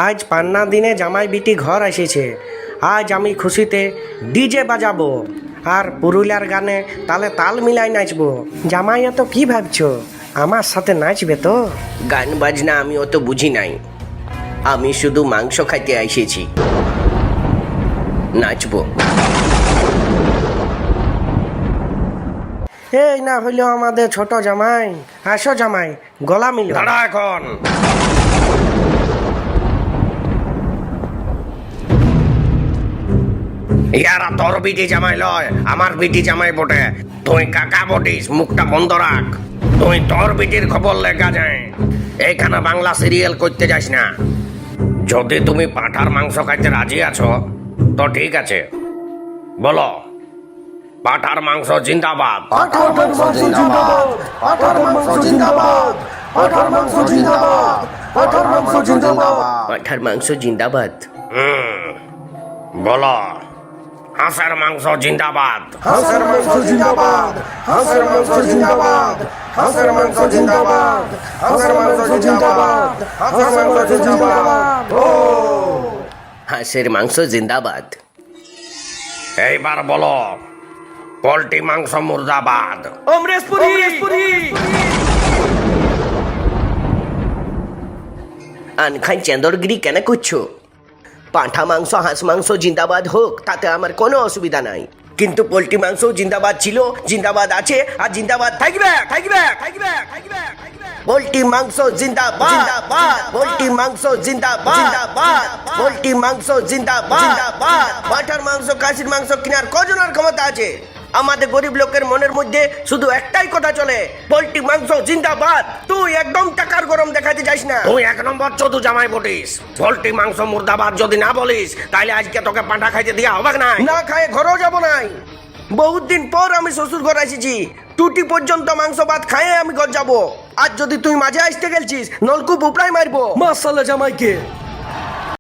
আজ পান্না দিনে জামাই বিটি ঘর এসেছে। আজ আমি খুশিতে ডিজে বাজাবো আর পুরুলিয়ার গানে তালে তাল মিলাই নাচবো। জামাই এত কি ভাবছো, আমার সাথে নাচবে তো? গান বাজনা আমি অত বুঝি নাই, আমি শুধু মাংস খাইতে এসেছি, নাচবো। এই না হইলেও আমাদের ছোট জামাই। আসো জামাই, গলা মিল। দাঁড়া এখন। ইয়ারা তোর বিটি জামাই লয়, আমার বিটি জামাই বটে। তুই কাকা বটিস, মুখটা বন্ধ রাখ। তুই তোর বিটির খবর লেখা যায়, এইখানে বাংলা সিরিয়াল করতে যাস না। যদি তুমি পাঁঠার মাংস খাইতে রাজি আছো তো ঠিক আছে, বলো পাঁঠার মাংস জিন্দাবাদ। পাঁঠার মাংস জিন্দাবাদ, পাঁঠার মাংস জিন্দাবাদ, পাঁঠার মাংস জিন্দাবাদ, পাঁঠার মাংস জিন্দাবাদ। পাঁঠার মাংস জিন্দাবাদ। বলো হাঁসের মাংস জিন্দাবাদ। হাঁসের মাংস জিন্দাবাদ, হাঁসের মাংস জিন্দাবাদ, হাঁসের মাংস জিন্দাবাদ, হাঁসের মাংস জিন্দাবাদ, হাঁসের মাংস জিন্দাবাদ। ও হাঁসের মাংস জিন্দাবাদ। এইবার বলো পোল্ট্রি মাংস মুর্দাবাদ। আনখাই চেন্দরগিরি কেন করছো? পাঁঠা মাংস হাঁস মাংস জিন্দাবাদ হোক, তাতে আমার কোনো অসুবিধা নাই, কিন্তু পোল্ট্রি মাংস জিন্দাবাদ ছিল, জিন্দাবাদ আছে আর জিন্দাবাদ থাকবে থাকবে থাকবে থাকবে। পোল্ট্রি মাংস জিন্দাবাদ, পোল্ট্রি মাংস জিন্দাবাদ, পোল্ট্রি মাংস জিন্দাবাদ। পাঁঠার মাংস খাসির মাংস কেনার কজনের ক্ষমতা আছে? আমাদের গরিব লোকের মনের মধ্যে শুধু একটাই কথা চলে, পোল্ট্রি মাংস জিন্দাবাদ। তুই একদম টাকার গরম দেখাতে যাস না। তুই এক নম্বর চোদু জামাই বটিস। পোল্ট্রি মাংস মুর্দাবাদ যদি না বলিস তাহলে আজকে তোকে পাঁঠা খাইতে দিয়া হবে না। না খায় ঘরেও যাবো নাই। বহুত দিন পর আমি শ্বশুর ঘর এসেছি, টুটি পর্যন্ত মাংস ভাত খাইয়ে আমি ঘর যাবো। আর যদি তুই মাঝে আসতে গেলছিস নলকূপ উপড়াই মারবো। মাসাল্লাহ জামাইকে